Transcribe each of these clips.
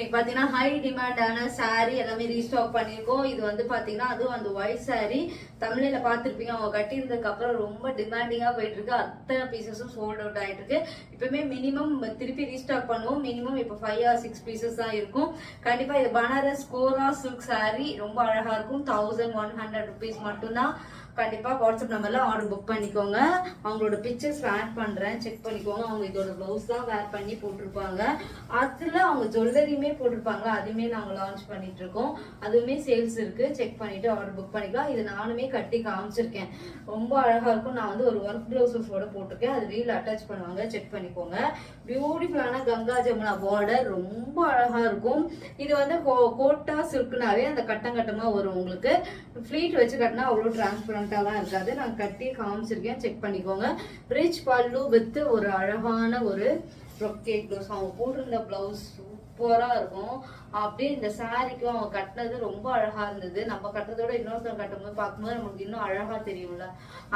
இன்னைக்கு பாத்தீங்கன்னா high டிமாண்டான sorry எல்லாமே ரீஸ்டாக் பண்ணிருக்கோம். இது வந்து பாத்தீங்கன்னா அதுவும் அந்த ஒயிட் சாரி தமிழ்ல பாத்துருப்பீங்க. அவங்க கட்டியிருந்ததுக்கு அப்புறம் ரொம்ப டிமாண்டிங்கா போயிட்டு இருக்கு. அத்தனை பீசஸும் சோல்ட் அவுட் ஆயிட்டு இருக்கு. இப்பவுமே மினிமம் திருப்பி ரீஸ்டாக் பண்ணுவோம். மினிமம் இப்ப 5 or 6 பீசஸ் தான் இருக்கும். கண்டிப்பா இது பனாரஸ் கோரா சில்க் சாரி ரொம்ப அழகா இருக்கும். 1100 rupees மட்டும்தான். கண்டிப்பா வாட்ஸ்அப் நம்பர்ல ஆர்டர் புக் பண்ணிக்கோங்க. அவங்களோட பிக்சர்ஸ் ஆட் பண்றேன், செக் பண்ணிக்கோங்க. அவங்க இதோட ப்ளவுஸ் தான் வேர் பண்ணி போட்டிருப்பாங்க. அதுல அவங்க ஜுவல்லரியுமே போட்டிருப்பாங்க. அதுவுமே நாங்க லான்ச் பண்ணிட்டு இருக்கோம். அதுவுமே சேல்ஸ் இருக்கு. செக் பண்ணிட்டு ஆர்டர் புக் பண்ணிக்கலாம். இது நானுமே கட்டி காமிச்சிருக்கேன். ரொம்ப அழகா இருக்கும். நான் வந்து ஒரு ஒர்க் பிளவுஸோட போட்டிருக்கேன். அது ரீல் அட்டாச் பண்ணுவாங்க, செக் பண்ணிக்கோங்க. பியூட்டிஃபுல்லான கங்கா ஜமுனா பார்டர் ரொம்ப அழகா இருக்கும். இது வந்து கோட்டா சில்க்னாவே அந்த கட்டம் கட்டமா வரும். உங்களுக்கு ஃபிளீட் வச்சு கட்டினா அவ்வளவு டிரான்ஸ்பரண்டா தான் இருக்காது. நான் கட்டி காமிச்சிருக்கேன், செக் பண்ணிக்கோங்க. ரிச் பல்லு வித் ஒரு அழகான ஒரு brocade ப்ளவுஸ். அவங்க போட்டிருந்த பிளவுஸ் சூப்பரா இருக்கும். அப்படியே இந்த சாரிக்கும் அவங்க கட்டினது ரொம்ப அழகா இருந்தது. நம்ம கட்டுறதோட இன்னொருத்தர் கட்டும்போது பார்க்கும்போது நமக்கு இன்னும் அழகா தெரியும்ல,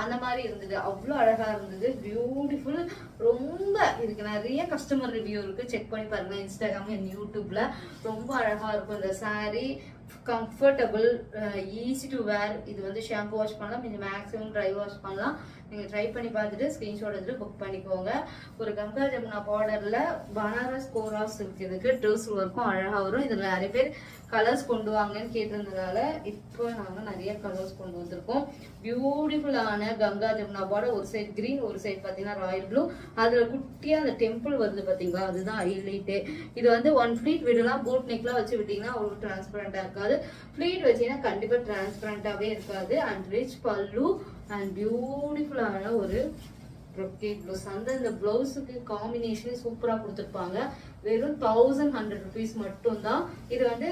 அந்த மாதிரி இருந்தது. அவ்வளவு அழகா இருந்தது. பியூட்டிஃபுல். ரொம்ப இதுக்கு நிறைய கஸ்டமர் ரிவ்யூ இருக்கு, செக் பண்ணி பாருங்க. இன்ஸ்டாகிராம் அண்ட் யூடியூப்ல ரொம்ப அழகா இருக்கும் இந்த சாரி. கம்ஃபர்டபுள், ஈஸி டு வேர். இது வந்து ஷாம்பு வாஷ் பண்ணலாம், நீங்க மேக்ஸிமம் ட்ரை வாஷ் பண்ணலாம். நீங்க ட்ரை பண்ணி பார்த்துட்டு ஸ்கிரீன்ஷாட் எடுத்து புக் பண்ணிக்கோங்க. ஒரு கங்கா ஜமுனா பார்டர்ல பனாரஸ் கோரா சில்க் இதுக்கு ட்ரெஸ் ஒர்க்கும் அழகா வரும். இதுல நிறைய பேர் கலர்ஸ் கொண்டு வாங்கன்னு கேட்டிருந்ததால இப்போ நாங்க நிறைய கலர்ஸ் கொண்டு வந்திருக்கோம். பியூட்டிஃபுல்லான கங்கா ஜமுனா பார்டர். ஒரு சைட் கிரீன், ஒரு சைட் பாத்தீங்கன்னா ராயல் ப்ளூ. அதுல குட்டியா அந்த டெம்பிள் வருது பாத்தீங்களா, அதுதான் ஹைலைட்டு. இது வந்து ஒன் ஃபிளீட் விடலாம். போட் நெக்லாம் வச்சு விட்டீங்கன்னா அவ்வளவு டிரான்ஸ்பரண்டா இருக்காது. ஃபிளீட் வச்சீங்கன்னா கண்டிப்பா டிரான்ஸ்பரண்டாவே இருக்காது. அண்ட் ரிச் பல்லு அண்ட் பியூட்டிஃபுல்லான ஒரு brocade ப்ளவுஸ். அந்த பிளவுஸுக்கு காம்பினேஷன் சூப்பரா கொடுத்துருப்பாங்க. வெறும் 1100 rupees மட்டும்தான். இது வந்து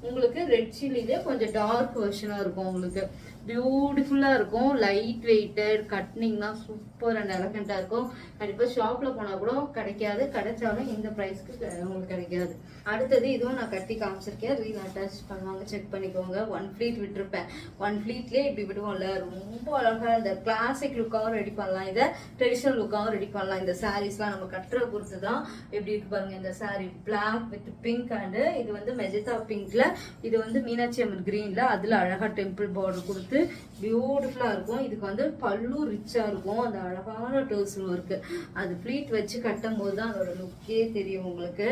உங்களுக்கு ரெட் சில்லிலே கொஞ்சம் டார்க் வெர்ஷனா இருக்கும். உங்களுக்கு பியூட்டிஃபுல்லா இருக்கும். லைட் வெயிட்டட், கட்னிங்னா சூப்பர் அண்ட் எலகண்டா இருக்கும். கண்டிப்பா ஷாப்ல போனா கூட கிடைக்காது. கிடைச்சாலும் இந்த பிரைஸ்க்கு உங்களுக்கு கிடைக்காது. அடுத்தது இதுவும் நான் கட்டி காமிச்சிருக்கேன். ரீல் அட்டாச் பண்ணுவாங்க, செக் பண்ணிக்கோங்க. ஒன் ஃபிளீட் விட்டுருப்பேன். ஒன் ஃபிளீட்லயே இப்படி விடுவோம்ல, ரொம்ப அழகா இந்த கிளாசிக் லுக்காவும் ரெடி பண்ணலாம், இதை ட்ரெடிஷனல் லுக்காவும் ரெடி பண்ணலாம். இந்த சாரீஸ்லாம் நம்ம கட்டுற பொறுத்து தான் எப்படி இருக்கு பாருங்க. இந்த sari black with pink and இது வந்து மெஜந்தா பிங்க்ல, இது வந்து மீனாட்சி அம்மன் கிரீன்ல, அதுல அழகா டெம்பிள் பார்டர் கொடுத்து பியூட்டிஃபுல்லா இருக்கும். இதுக்கு வந்து பல்லு ரிச்சா இருக்கும். அந்த அழகான டர்சல் இருக்கு. அது ஃபிளீட் வச்சு கட்டும் போது தான் அதோட லுக்கே தெரியும் உங்களுக்கு.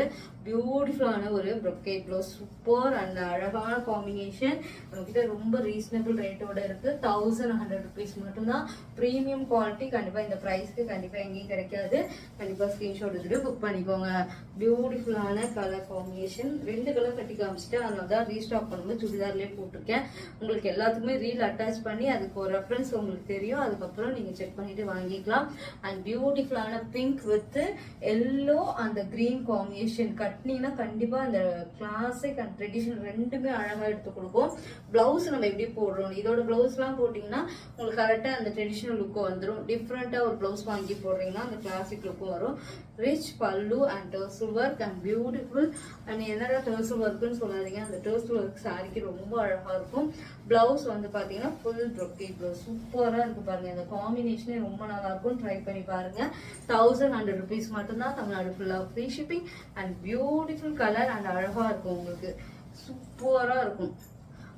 பியூட்டிஃபுல்லான ஒரு brocade ப்ளவுஸ். சூப்பர் அண்ட் அழகான காம்பினேஷன். நம்மகிட்ட ரொம்ப ரீசனபிள் ரேட்டோட இருக்கு. 1100 rupees மட்டும்தான். Premium quality. கண்டிப்பா இந்த பிரைஸ்க்கு கண்டிப்பா எங்கேயும் கிடைக்காது. கண்டிப்பா ஸ்கிரீன்ஷாட் எடுத்துட்டு புக் பண்ணிக்கோங்க. பியூட்டிஃபுல்லான கலர் காம்பினேஷன். 2 கலர் கட்டி காமிச்சிட்டு அதனால தான் ரீஸ்டாக் பண்ணும்போது சுடிதார்லயே போட்டிருக்கேன். உங்களுக்கு எல்லாத்துக்குமே ரீல் அட்டாச் பண்ணி அதுக்கு ஒரு ரெஃபரன்ஸ் உங்களுக்கு தெரியும். அதுக்கப்புறம் நீங்க செக் பண்ணிட்டு வாங்கிக்கலாம். அண்ட் பியூட்டிஃபுல்லான பிங்க் வித் எல்லோ அந்த கிரீன் காம்பினேஷன் கட்டினீங்கன்னா கண்டிப்பா அந்த கிளாசிக் அண்ட் ட்ரெடிஷனல் ரெண்டுமே அழகா எடுத்து கொடுக்கும். பிளவுஸ் நம்ம எப்படி போடுறோம், இதோட பிளவுஸ் எல்லாம் போட்டீங்கன்னா உங்களுக்கு கரெக்டா அந்த ட்ரெடிஷனல் லுக்கும் வந்துடும். டிஃப்ரெண்டா ஒரு பிளவுஸ் வாங்கி போடுறீங்கன்னா அந்த கிளாசிக் லுக்கும் வரும். Rich pallu and tassel work and beautiful. And என்னடா டர்சல் ஒர்க்குன்னு சொல்லாதீங்க, அந்த டர்சல் ஒர்க் சாரிக்கு ரொம்ப அழகா இருக்கும். பிளவுஸ் வந்து பாத்தீங்கன்னா ஃபுல் brocade ப்ளவுஸ். சூப்பரா இருக்கு பாருங்க. இந்த காம்பினேஷனே ரொம்ப நல்லா இருக்கும். ட்ரை பண்ணி பாருங்க. 1100 rupees மட்டும்தான். தமிழ்நாடு ஃபுல்லா free shipping and beautiful colour and அழகா இருக்கும். உங்களுக்கு சூப்பரா இருக்கும்.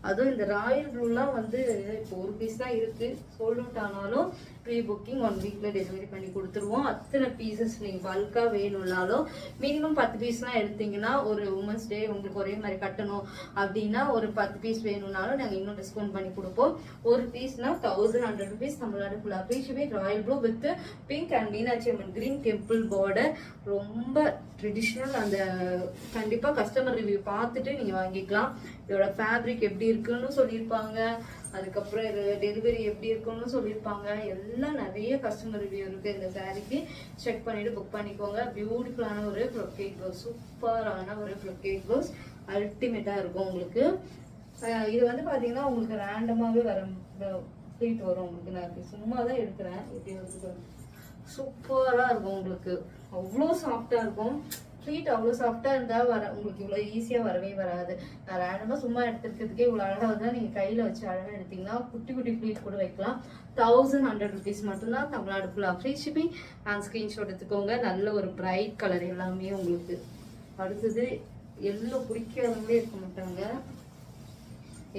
அதுவும் இந்த ராயல் ப்ளூலாம் வந்து இப்போ ஒரு பீஸ் தான் இருக்கு. சோல்ட் அவுட் ஆனாலும் ப்ரீ புக்கிங் 1 வீக்ல டெலிவரி பண்ணி கொடுத்துருவோம். அத்தனை பீசஸ் நீங்க பல்கா வேணும்னாலும் மினிமம் 10 பீஸ்லாம் எடுத்தீங்கன்னா, ஒரு உமன்ஸ் டே உங்களுக்கு ஒரே மாதிரி கட்டணும் அப்படின்னா ஒரு 10 பீஸ் வேணும்னாலும் நாங்க இன்னும் டிஸ்கவுண்ட் பண்ணி கொடுப்போம். ஒரு பீஸ்னா 1100 rupees. தமிழ்நாடு ஃபுல்லா free shipping. Royal blue with pink and Meenakshi Amman green temple border. ரொம்ப ட்ரெடிஷனல். அந்த கண்டிப்பா கஸ்டமர் ரிவ்யூ பார்த்துட்டு நீங்க வாங்கிக்கலாம். இதோட ஃபேப்ரிக் எப்படி இருக்குன்னு சொல்லியிருப்பாங்க. அதுக்கப்புறம் இது டெலிவரி எப்படி இருக்குன்னு சொல்லியிருப்பாங்க. எல்லாம் நிறைய கஸ்டமர் ரிவ்யூ இருக்கு இந்த சாரிக்கு. செக் பண்ணிட்டு புக் பண்ணிக்கோங்க. பியூட்டிஃபுல்லான ஒரு brocade ப்ளவுஸ். சூப்பரான ஒரு brocade ப்ளவுஸ். அல்டிமேட்டா இருக்கும் உங்களுக்கு. இது வந்து பாத்தீங்கன்னா உங்களுக்கு ரேண்டமாவே வர ஃபிளீட் வரும். உங்களுக்கு நான் சும்மா தான் எடுக்கிறேன். எப்படி வந்து சூப்பரா இருக்கும். உங்களுக்கு அவ்வளோ சாஃப்டா இருக்கும். ஃபிளீட் அவ்வளோ சாஃப்டா இருந்தா உங்களுக்கு இவ்வளோ ஈஸியா வரவே வராது. நான் ரேண்டமா சும்மா எடுத்துக்கிறதுக்கே இவ்வளோ அழகா வந்து நீங்க கையில வச்சு அழகா எடுத்தீங்கன்னா குட்டி குட்டி ஃபிளீட் கூட வைக்கலாம். 1100 rupees மட்டும்தான். தமிழ்நாடு ஃபுல்லா ஃப்ரீ ஷிப்பிங் அண்ட் ஸ்கிரீன்ஷாட் எடுத்துக்கோங்க. நல்ல ஒரு பிரைட் கலர் எல்லாமே உங்களுக்கு. அடுத்தது எல்லோ பிடிக்காதவங்களே இருக்க மாட்டாங்க.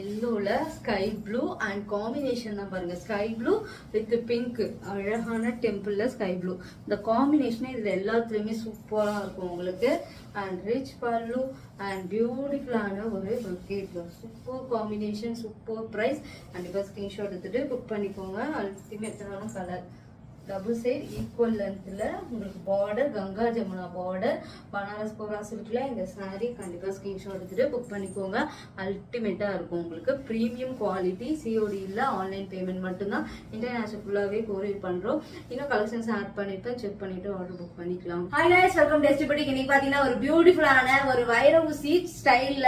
எல்லோல ஸ்கை ப்ளூ அண்ட் காம்பினேஷன் தான் பாருங்க, ஸ்கை ப்ளூ வித் பிங்க், அழகான டெம்பிள்ல ஸ்கை ப்ளூ. இந்த காம்பினேஷனே இதுல எல்லாத்துலயுமே சூப்பரா இருக்கும் உங்களுக்கு. அண்ட் ரிச் பல்லு அண்ட் பியூட்டிஃபுல்லான ஒரு brocade blouse. Super combination, super price. கண்டிப்பா ஸ்கிரீன்ஷாட் எடுத்துட்டு புக் பண்ணிக்கோங்க. அல்டிமேட்டான கலர், டபுள் சைட் ஈக்குவல் லென்த்ல உங்களுக்கு பார்டர், கங்கா ஜமுனா பார்டர், பனாரஸ் கோரா சில்க்ல இந்த சாரீ கண்டிப்பா ஸ்கிரீன்ஷாட் எடுத்துட்டு புக் பண்ணிக்கோங்க. அல்டிமேட்டா இருக்கும் உங்களுக்கு. பிரீமியம் குவாலிட்டி, சிஓடி இல்ல, ஆன்லைன் பேமெண்ட் மட்டும்தான். இன்டர்நேஷனல் ஃபுல்லாவே கொரியர் பண்றோம். இன்னும் கலெக்ஷன்ஸ் ஆட் பண்ணிட்டு செக் பண்ணிட்டு ஆர்டர் புக் பண்ணிக்கலாம். Hi guys, welcome test boutique. இன்னைக்கு பாத்தீங்கன்னா ஒரு பியூட்டிஃபுல்லான ஒரு வைர ஊசி ஸ்டைல்ல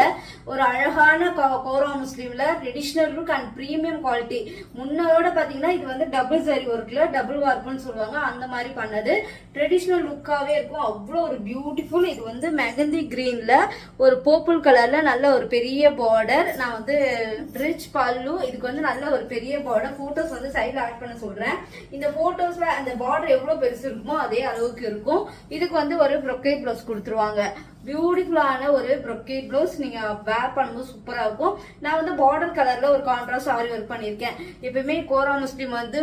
ஒரு அழகான கோரா முஸ்லீம்ல traditional look and premium quality. முன்னோட பாத்தீங்கன்னா இது வந்து டபுள் சரி ஒர்க்ல டபுள் வார்ப் சொல்லுவாங்க, அந்த மாதிரி பண்ணது. ட்ரெடிஷனல் லுக்காவே இருக்கும், அவ்வளோ ஒரு பியூட்டிஃபுல். இது வந்து மெகந்தி கிரீன்ல ஒரு பர்பிள் கலர்ல நல்ல ஒரு பெரிய பார்டர். நான் வந்து ரிச் பல்லு, இதுக்கு வந்து நல்ல ஒரு பெரிய பார்டர். போட்டோஸ் வந்து சைட்ல ஆட் பண்ண சொல்றேன். இந்த போட்டோஸ்ல அந்த பார்டர் எவ்வளவு பெருசு இருக்குமோ அதே அளவுக்கு இருக்கும். இதுக்கு வந்து ஒரு ப்ரொக்கேட் ப்ளவுஸ் கொடுத்துருவாங்க. பியூட்டிஃபுல்லான ஒரு ப்ரொக்கேட் ப்ளவுஸ். நீங்க வேர் பண்ணும்போது சூப்பரா இருக்கும். நான் வந்து பார்டர் கலர்ல ஒரு கான்ட்ராஸ்ட் ஆரி ஒர்க் பண்ணிருக்கேன். எப்பவுமே கோரா முஸ்லீம் வந்து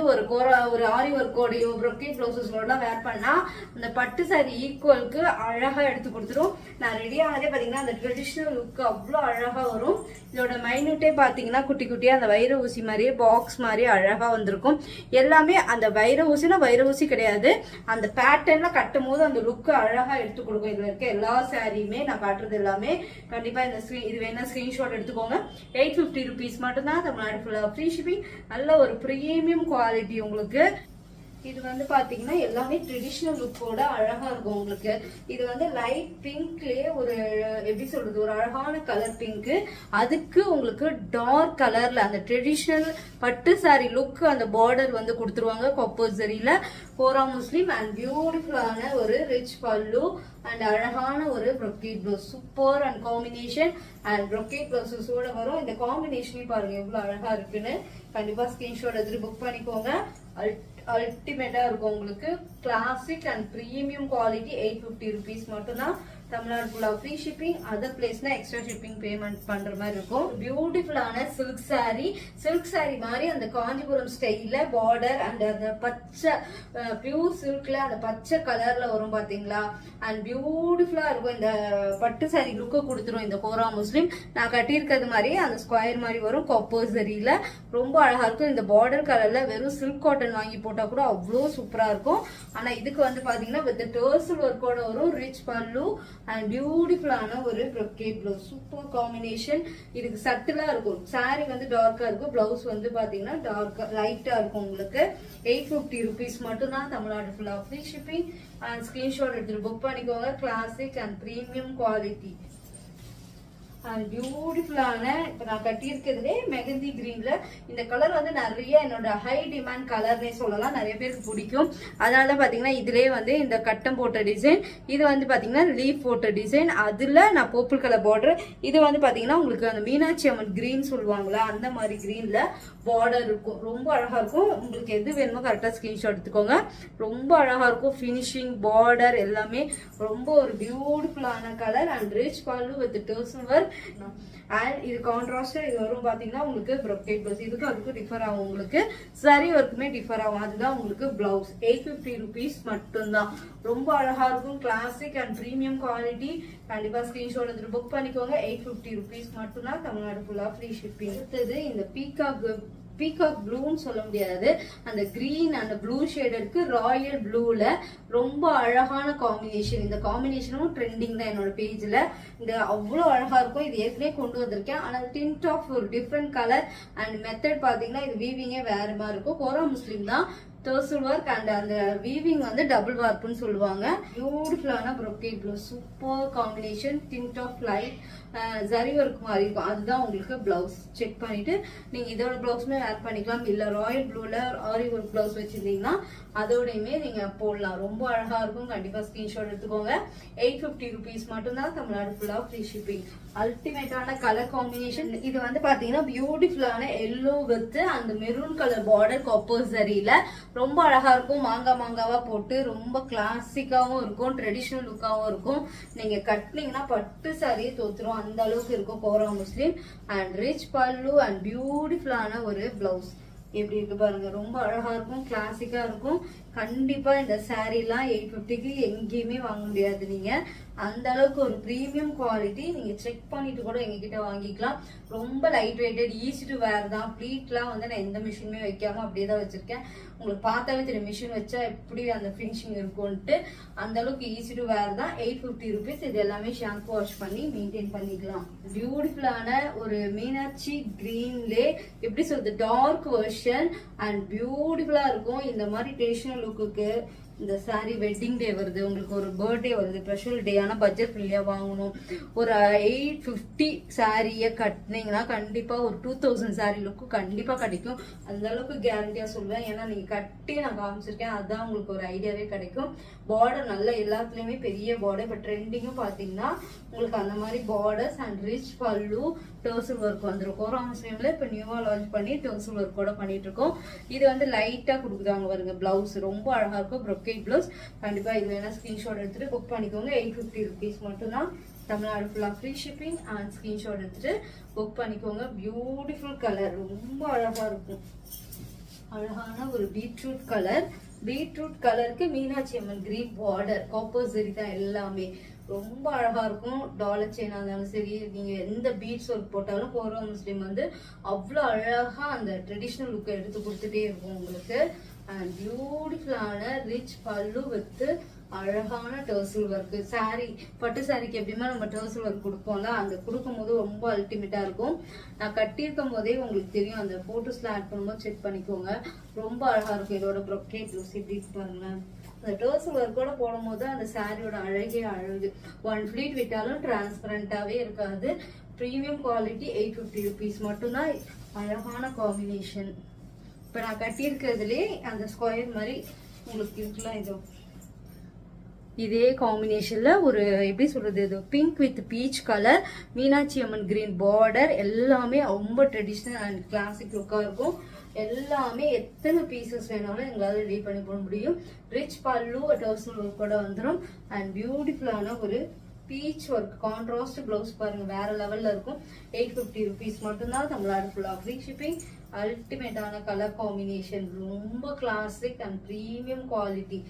ஒரு ஆரி ஒர்க்கோடையோ ப்ரொக்கேட் ப்ளவுஸஸோட வேர் பண்ணா அந்த பட்டு சாரி ஈக்குவலுக்கு அழகா எடுத்து கொடுத்துரும். நான் ரெடி ஆனதே பாத்தீங்கன்னா அந்த ட்ரெடிஷனல் லுக் அவ்வளோ அழகா வரும். இதோட மைனூட்டே பாத்தீங்கன்னா குட்டி குட்டியா அந்த வைர ஊசி மாதிரியே பாக்ஸ் மாதிரி அழகா வந்திருக்கும். எல்லாமே அந்த வைர ஊசினா வைர ஊசி கிடையாது, அந்த பேட்டர்ன்ல கட்டும் போது அந்த லுக் அழகா எடுத்து கொடுக்கும். இதுல இருக்க எல்லா சாரியுமே நான் காட்டுறது எல்லாமே கண்டிப்பா இந்த இது வேணா ஸ்கிரீன்ஷாட் எடுத்துக்கோங்க. 850 rupees மட்டும்தான். தமிழ்நாடு ஃபுல்லா ஃப்ரீ ஷிப்பிங். நல்ல ஒரு பிரீமியம் குவாலிட்டி உங்களுக்கு. இது வந்து பாத்தீங்கன்னா எல்லாமே ட்ரெடிஷனல் லுக்கோட அழகா இருக்கும் உங்களுக்கு. இது வந்து லைட் பிங்க்லயே ஒரு எப்படி சொல்றது, ஒரு அழகான கலர் பிங்க். அதுக்கு உங்களுக்கு டார்க் கலர்ல அந்த ட்ரெடிஷனல் பட்டு சாரி லுக் அந்த பார்டர் வந்து கொடுத்துருவாங்க காப்பர் சரியில. கோரா முஸ்லீம் அண்ட் பியூட்டிஃபுல்லான ஒரு ரிச் பல்லு அண்ட் அழகான ஒரு brocade blouse. Super and combination and brocade ப்ளவுஸஸோட வரும். இந்த காம்பினேஷனையும் பாருங்க எவ்வளவு அழகா இருக்குன்னு. கண்டிப்பா ஸ்கிரீன்ஷாட் எடுத்துட்டு புக் பண்ணிக்கோங்க. அல்டிமேட்டா இருக்கும் உங்களுக்கு. Classic and premium quality. 850 rupees மட்டும்தான். தமிழ்நாடு ஃபுல்லா ஃப்ரீ ஷிப்பிங். அதர் பிளேஸ்னா எக்ஸ்ட்ரா ஷிப்பிங் பேமெண்ட் பண்ற மாதிரி இருக்கும். பியூட்டிஃபுல்லான சில்க் சாரி. சில்க் சாரி மாதிரி அந்த காஞ்சிபுரம் ஸ்டைல்ல பார்டர் அண்ட் அந்த பச்சை பியூர் சில்க்ல அந்த பச்சை கலர்ல வரும் பாத்தீங்களா. அண்ட் பியூட்டிஃபுல்லா இருக்கும். இந்த பட்டு சாரி லுக்க கொடுத்துரும் இந்த கோரா முஸ்லீம். நான் கட்டியிருக்கிறது மாதிரி அந்த ஸ்கொயர் மாதிரி வரும் காப்பர் சரியில. ரொம்ப அழகா இருக்கும். இந்த பார்டர் கலர்ல வெறும் சில்க் காட்டன் வாங்கி போட்டா கூட அவ்வளோ சூப்பரா இருக்கும். ஆனா இதுக்கு வந்து பாத்தீங்கன்னா வித் டர்சல் ஒர்க்கோட வரும். ரிச் பல்லு அண்ட் பியூட்டிஃபுல்லான ஒரு ப்ரொக்கேட் ப்ளவுஸ். Super combination. இதுக்கு சட்டிலா இருக்கும். சாரி வந்து டார்க்கா இருக்கும், பிளவுஸ் வந்து பாத்தீங்கன்னா டார்க்கா லைட்டா இருக்கும் உங்களுக்கு. 850 rupees மட்டும்தான். தமிழ்நாடு ஃபுல்லா ஃப்ரீ ஷிப்பிங். அண்ட் ஸ்கிரீன்ஷாட் எடுத்துட்டு புக் பண்ணிக்கோங்க. Classic and premium quality and பியூட்டிஃபுல்லான. இப்ப நான் கட்டியிருக்கிறதே மெகந்தி கிரீன்ல. இந்த கலர் வந்து நிறைய என்னோட ஹை டிமாண்ட் கலர்னே சொல்லலாம், நிறைய பேருக்கு பிடிக்கும். அதனால பாத்தீங்கன்னா இதுலயே வந்து இந்த கட்டம் போட்ட டிசைன், இது வந்து பாத்தீங்கன்னா லீஃப் போட்ட டிசைன், அதுல நான் பர்பிள் கலர் பார்டர். இது வந்து பாத்தீங்கன்னா உங்களுக்கு அந்த மீனாட்சி அம்மன் கிரீன் சொல்லுவாங்களா அந்த மாதிரி கிரீன்ல பார்டர் இருக்கும். ரொம்ப அழகா இருக்கும். உங்களுக்கு எது வேணுமோ கரெக்டா ஸ்கிரீன்ஷாட் எடுத்துக்கோங்க. ரொம்ப அழகா இருக்கும். பினிஷிங் பார்டர் எல்லாமே ரொம்ப ஒரு பியூட்டிஃபுல்லான கலர் அண்ட் ரிச் பல்லு வித் டர்சல் ஒர்க். அண்ட் இது கான்ட்ராஸ்ட் இது வரும் பாத்தீங்கன்னா உங்களுக்கு ப்ரொக்கேட் ப்ளவுஸ். இதுக்கு அதுக்கு டிஃபர் ஆகும் உங்களுக்கு. சரி ஒர்க்குமே டிஃபர் ஆகும். அதுதான் உங்களுக்கு பிளவுஸ். 850 rupees மட்டும்தான். ரொம்ப அழகா இருக்கும். Classic and premium quality. கண்டிப்பா ஸ்கிரீன்ஷாட் எடுத்து புக் பண்ணிக்கோங்க. 850 rupees மட்டும்தான். தமிழ்நாடு ஃபுல்லா ஃப்ரீ ஷிப்பிங். அடுத்தது இந்த பீகாக் ப்ளூன்னு சொல்ல முடியாது, அந்த கிரீன் அந்த ப்ளூ ஷேடருக்கு ராயல் ப்ளூல ரொம்ப அழகான காம்பினேஷன். இந்த காம்பினேஷனும் ட்ரெண்டிங் தான் என்னோட பேஜ்ல. இந்த அவ்வளோ அழகா இருக்கும். இது ஏற்கனவே கொண்டு வந்திருக்கேன். ஆனால் டிண்ட் ஆஃப் ஒரு டிஃப்ரெண்ட் கலர் அண்ட் மெத்தட் பாத்தீங்கன்னா இது வீவிங்கே வேற மாதிரி இருக்கும். கோரா முஸ்லீம் தான். டர்சல் ஒர்க் அண்ட் அந்த வீவிங் வந்து டபுள் வார்ப்புன்னு சொல்லுவாங்க. பியூட்டிஃபுல்லான brocade blouse. Super combination. Tint of light zari work மாதிரி இருக்கும். அதுதான் உங்களுக்கு பிளவுஸ். செக் பண்ணிட்டு நீங்க இதோட பிளவுஸ்மே வேர் பண்ணிக்கலாம். இல்ல ராயல் ப்ளூல ஆரி ஒர்க் பிளவுஸ் வச்சிருந்தீங்கன்னா அதோடையுமே நீங்க போடலாம். ரொம்ப அழகா இருக்கும். கண்டிப்பா ஸ்கிரீன்ஷாட் எடுத்துக்கோங்க. 850 rupees மட்டும்தான். தமிழ்நாடு ஃபுல்லா ஃப்ரீ ஷிப்பிங். அல்டிமேட்டான கலர் காம்பினேஷன். இது வந்து பாத்தீங்கன்னா பியூட்டிஃபுல்லான எல்லோ வித் அந்த மெரூன் கலர் பார்டர் காப்பர் சரியில ரொம்ப அழகா இருக்கும். மாங்காவா போட்டு ரொம்ப கிளாசிக்காவும் இருக்கும், ட்ரெடிஷ்னல் லுக்காவும் இருக்கும். நீங்க கட்டினீங்கன்னா பட்டு சாரியே தோத்துரும், அந்த அளவுக்கு இருக்கும் கோரா முஸ்லிம். அண்ட் ரிச் பல்லு அண்ட் பியூட்டிஃபுல்லான ஒரு பிளவுஸ் எப்படி இருக்கு பாருங்க. ரொம்ப அழகா இருக்கும், கிளாசிக்கா இருக்கும். கண்டிப்பா இந்த சாரீ எல்லாம் 850க்கு எங்கேயுமே வாங்க முடியாது நீங்க. அந்த அளவுக்கு ஒரு பிரீமியம் குவாலிட்டி. நீங்க செக் பண்ணிட்டு கூட எங்க கிட்ட வாங்கிக்கலாம். ரொம்ப லைட் வெயிட்டட், ஈஸி டு வேர் தான். ப்ளீட்லாம் வந்து நான் எந்த மிஷினுமே வைக்காம அப்படியே தான் வச்சிருக்கேன். உங்களுக்கு பார்த்தாவே தெரியும் மிஷின் வச்சா எப்படி அந்த ஃபினிஷிங் இருக்கும்ட்டு. அந்த அளவுக்கு ஈஸி டு வேர் தான். 850 ருபீஸ். இது எல்லாமே ஷாம்பு வாஷ் பண்ணி மெயின்டைன் பண்ணிக்கலாம். பியூட்டிஃபுல்லான ஒரு மீனாட்சி கிரீன்லே எப்படி சொல்றது, டார்க் வெர்ஷன் அண்ட் பியூட்டிஃபுல்லா இருக்கும். இந்த மாதிரி ட்ரெடிஷனல் லுக்குக்கு இந்த சாரி வெட்டிங் டே வருது, உங்களுக்கு ஒரு பர்த்டே வருது, ஸ்பெஷல் டே, ஆனால் பட்ஜெட் ஃப்ரீயா வாங்கணும். ஒரு 850 சாரியை கட்டினீங்கன்னா கண்டிப்பா ஒரு 2000 சாரி லுக்கு கண்டிப்பா கிடைக்கும். அந்த அளவுக்கு கேரண்டியா சொல்லுவேன். ஏன்னா நீங்க கட்டி நான் காமிச்சிருக்கேன், அதுதான் உங்களுக்கு ஒரு ஐடியாவே கிடைக்கும். பார்டர் நல்ல எல்லாத்துலயுமே பெரிய பார்டர். இப்போ ட்ரெண்டிங்கும் பாத்தீங்கன்னா உங்களுக்கு அந்த மாதிரி பார்டர்ஸ் அண்ட் ரிச் பல்லு, டர்சல் ஒர்க் வந்துடும். கோரா முஸ்லீம்ல இப்ப நியூவா லான்ச் பண்ணி டர்சல் ஒர்க் கூட பண்ணிட்டு இருக்கோம். இது வந்து லைட்டா கொடுக்குறாங்க பாருங்க. பிளவுஸ் ரொம்ப அழகா இருக்கும், ப்ரொக்கேட் பிளவுஸ். கண்டிப்பா இது வேணா ஸ்கிரீன்ஷாட் எடுத்துட்டு புக் பண்ணிக்கோங்க. 850 ருபீஸ் மட்டும் தான். தமிழ்நாடு ஃபுல்லா ஃப்ரீ ஷிப்பிங். அண்ட் ஸ்கிரீன்ஷாட் எடுத்துட்டு புக் பண்ணிக்கோங்க. பியூட்டிஃபுல் கலர், ரொம்ப அழகா இருக்கும். அழகான ஒரு பீட்ரூட் கலர். பீட்ரூட் கலருக்கு Meenakshi Amman green border, copper ஜெரி தான் எல்லாமே. ரொம்ப அழகா இருக்கும். டாலர் செயினா இருந்தாலும் சரி, நீங்க எந்த பீட்ஸ் ஒர்க் போட்டாலும் கோரா முஸ்லீம் வந்து அவ்வளவு அழகா அந்த ட்ரெடிஷ்னல் லுக்கை எடுத்து கொடுத்துட்டே இருக்கும் உங்களுக்கு. அண்ட் பியூட்டிஃபுல்லான ரிச் பல்லு வித் அழகான டர்சல் ஒர்க். சாரி பட்டு சாரிக்கு எப்படிமா நம்ம டர்சல் ஒர்க் கொடுப்போம்ல, அந்த கொடுக்கும் போது ரொம்ப அல்டிமேட்டா இருக்கும். நான் கட்டியிருக்கும் போதே உங்களுக்கு தெரியும், அந்த போட்டோஸ்ல ஆட் பண்ணும்போது செக் பண்ணிக்கோங்க. ரொம்ப அழகா இருக்கும். இதோட ப்ரொக்கேட் ப்ளவுஸ் இப்படி பாருங்களேன். அந்த டர்சல் ஒர்க்கோட போடும் போது அந்த சாரியோட அழகே அழகு. 1 ஃபிளீட் விட்டாலும் டிரான்ஸ்பரண்டாவே இருக்காது. Premium quality. 850 ருபீஸ் மட்டும்தான். அழகான காம்பினேஷன். இப்ப நான் கட்டியிருக்கிறதுலே அந்த ஸ்கொயர் மாதிரி உங்களுக்கு இருக்கலாம். இதே காம்பினேஷன்ல ஒரு எப்படி சொல்றது, இது pink with peach colour, Meenakshi Amman green border, எல்லாமே ரொம்ப ட்ரெடிஷ்னல் அண்ட் கிளாசிக் லுக்கா இருக்கும். எல்லாமே எத்தனை பீசஸ் வேணாலும் எங்களால ரெடி பண்ணி போட முடியும். ரிச் பல்லு டர்சல் ஒர்க் கூட வந்துடும். அண்ட் பியூட்டிஃபுல்லான ஒரு பீச் ஒர்க் கான்ட்ராஸ்ட் பிளவுஸ் பாருங்க, வேற லெவல்ல இருக்கும். 850 ருபீஸ் மட்டும்தான். தமிழ்நாடு ஃபுல்லா ஃப்ரீ ஷிப்பிங். அல்டிமேட்டான கலர் காம்பினேஷன், ரொம்ப கிளாசிக் அண்ட் பிரீமியம் குவாலிட்டி.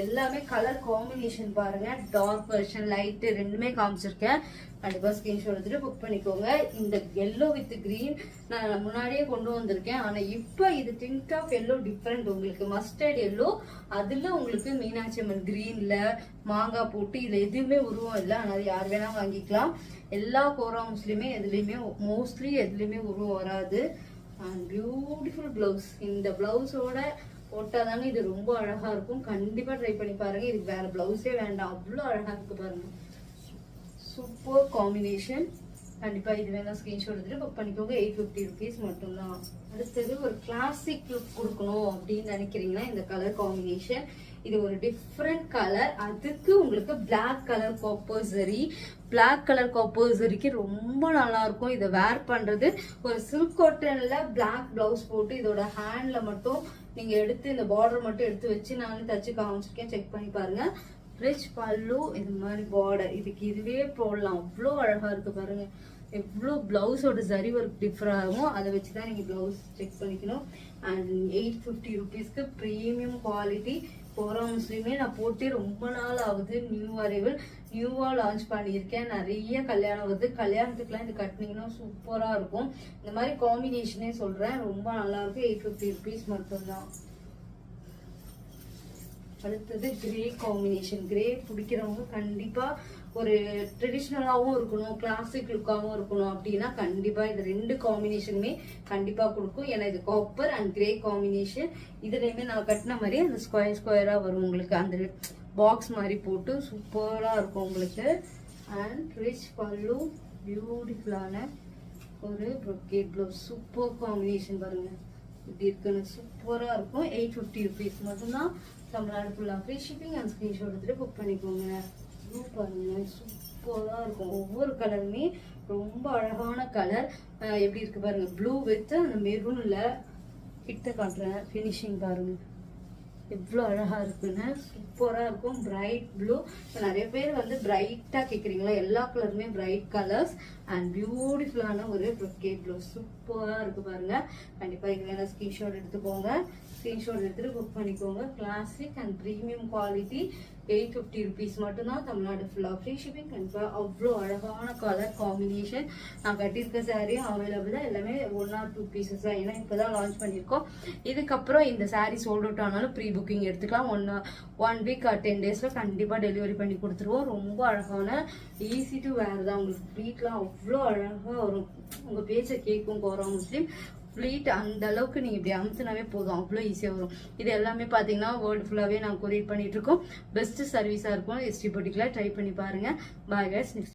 எல்லாமே கலர் காம்பினேஷன் பாருங்க. டார்க் வெர்ஷன், லைட் ரெண்டுமே காமிச்சிருக்கேன். கண்டிப்பா ஸ்கிரீன்ஷாட் எடுத்துட்டு புக் பண்ணிக்கோங்க. இந்த எல்லோ வித் கிரீன் நான் முன்னாடியே கொண்டு வந்திருக்கேன். ஆனா இப்ப இது டிண்ட் ஆஃப் எல்லோ டிஃப்ரெண்ட். உங்களுக்கு மஸ்டர்ட் எல்லோ, அதுல உங்களுக்கு மீனாட்சி அம்மன் கிரீன்ல மாங்காய் போட்டு, இதுல எதுவுமே உருவம் இல்லை. அதனால யார் வேணா வாங்கிக்கலாம். எல்லா கோரா முஸ்லிமே எதுலையுமே மோஸ்ட்லி எதுலையுமே உருவம் வராது. And beautiful blouse. இந்த பிளவுஸோட போட்டாதாங்க இது ரொம்ப அழகா இருக்கும். கண்டிப்பா ட்ரை பண்ணி பாருங்க. இதுக்கு வேற பிளவுஸே வேண்டாம், அவ்வளவு அழகா இருக்கு பாருங்க. Super combination. கண்டிப்பா இது வேணா ஸ்கிரீன்ஷாட் எடுத்துட்டு புக் பண்ணிக்கோங்க. 850 ருபீஸ் மட்டும்தான். அடுத்தது ஒரு கிளாசிக் லுக் கொடுக்கணும் அப்படின்னு நினைக்கிறீங்கன்னா இந்த கலர் காம்பினேஷன். இது ஒரு டிஃப்ரெண்ட் கலர். அதுக்கு உங்களுக்கு black colour copper zari. Black colour copper ஜரிக்கு ரொம்ப நல்லா இருக்கும். இதை வேர் பண்றது ஒரு சில்க் காட்டன்ல பிளாக் பிளவுஸ் போட்டு, இதோட ஹேண்ட்ல மட்டும் நீங்க எடுத்து இந்த பார்டர் மட்டும் எடுத்து வச்சு நான் தச்சு காமிச்சிருக்கேன். செக் பண்ணி பாருங்க. ரிச் பல்லு, இது மாதிரி பார்டர். இதுக்கு இதுவே போடலாம், அவ்வளோ அழகா இருக்கு பாருங்க. எவ்வளோ பிளவுஸோட ஜரி ஒர்க் டிஃபர் ஆகும், அதை வச்சுதான் நீங்க பிளவுஸ் செக் பண்ணிக்கணும். அண்ட் 850 ருபீஸ்க்கு பிரீமியம் குவாலிட்டி. கோரா முஸ்லீமே நான் போட்டு ரொம்ப நாள் ஆகுது. நியூ அரைவல், நியூவா லான்ச் பண்ணியிருக்கேன். நிறைய கல்யாணம் வருது. கல்யாணத்துக்குலாம் இது கட்டினீங்கன்னா சூப்பரா இருக்கும். இந்த மாதிரி காம்பினேஷனே சொல்றேன், ரொம்ப நல்லா இருக்கு. 850 ருபீஸ் மட்டும்தான். அடுத்தது கிரே காம்பினேஷன். கிரே பிடிக்கிறவங்க கண்டிப்பா ஒரு ட்ரெடிஷ்னலாவும் இருக்கணும், கிளாசிக் லுக்காவும் இருக்கணும் அப்படின்னா கண்டிப்பா இது ரெண்டு காம்பினேஷனுமே கண்டிப்பா கொடுக்கும். ஏன்னா இது காப்பர் அண்ட் கிரே காம்பினேஷன். இதுலயுமே நான் கட்டின மாதிரி அந்த ஸ்கொயரா வரும் உங்களுக்கு. அந்த பாக்ஸ் மாதிரி போட்டு சூப்பரா இருக்கும் உங்களுக்கு. அண்ட் ரிச் பல்லு, பியூட்டிஃபுல்லான ஒரு ப்ரொக்கேட் ப்ளவுஸ். சூப்பர் காம்பினேஷன் பாருங்க, இப்படி இருக்குன்னு சூப்பரா இருக்கும். 850 ருபீஸ் மட்டும்தான். தமிழ்நாடு ஃபுல்லா ஃப்ரீ ஷிப்பிங். அண்ட் ஸ்கிரீன்ஷாட் எடுத்துட்டு புக் பண்ணிக்கோங்க. பாருங்க, சூப்பரா இருக்கும். ஒவ்வொரு கலருமே ரொம்ப அழகான கலர். எப்படி இருக்கு பாருங்க, ப்ளூ வித் அந்த மெரூன்ல. கிட்ட காட்டுறேன், ஃபினிஷிங் பாருங்க. எவ்வளோ அழகாக இருக்குன்னு, சூப்பராக இருக்கும். Bright blue. நிறைய பேர் வந்து பிரைட்டாக கேட்குறீங்களா, எல்லா கலருமே பிரைட் கலர்ஸ் அண்ட் பியூட்டிஃபுல்லான ஒரு ப்ரொக்கேட் ப்ளவுஸ். சூப்பராக இருக்குது பாருங்கள். கண்டிப்பாக இது வேணால் ஸ்க்ரீன்ஷாட் எடுத்துக்கோங்க. ஸ்க்ரீன்ஷாட் எடுத்துகிட்டு புக் பண்ணிக்கோங்க. Classic and premium quality. 850 rupees மட்டும்தான். தமிழ்நாடு ஃபுல்லாக ஃப்ரீ ஷிப்பிங். கண்டிப்பாக அவ்வளோ அழகான கலர் காம்பினேஷன். நான் கட்டியிருக்க சாரியும் அவைலபிள் தான். எல்லாமே 1 or 2 pieces தான். ஏன்னா இப்போ தான் லான்ச் பண்ணியிருக்கோம். இதுக்கப்புறம் இந்த சாரீ சோல்ட் அவுட் ஆனாலும் ப்ரீ புக்கிங் எடுத்துக்கலாம். 1 week or 10 daysல கண்டிப்பாக டெலிவரி பண்ணி கொடுத்துருவோம். ரொம்ப அழகான ஈஸி டு வேர் தான். உங்களுக்கு ஃப்ளீட்லாம் அவ்வளோ அழகாக வரும். உங்கள் பேச்சை கேட்கும் கோரா முஸ்லீம். ஃப்ளீட் அந்த அளவுக்கு நீங்கள் இப்படி அமுத்துனாவே போதும், அவ்வளோ ஈஸியாக வரும். இது எல்லாமே பார்த்தீங்கன்னா வேர்ல்டு ஃபுல்லாகவே நாங்கள் கொரியர் பண்ணிட்டு இருக்கோம். பெஸ்ட் சர்வீஸாக இருக்கும். எஸ்டி பொட்டிக்கில் ட்ரை பண்ணி பாருங்கள். Bye guys. நெக்ஸ்ட்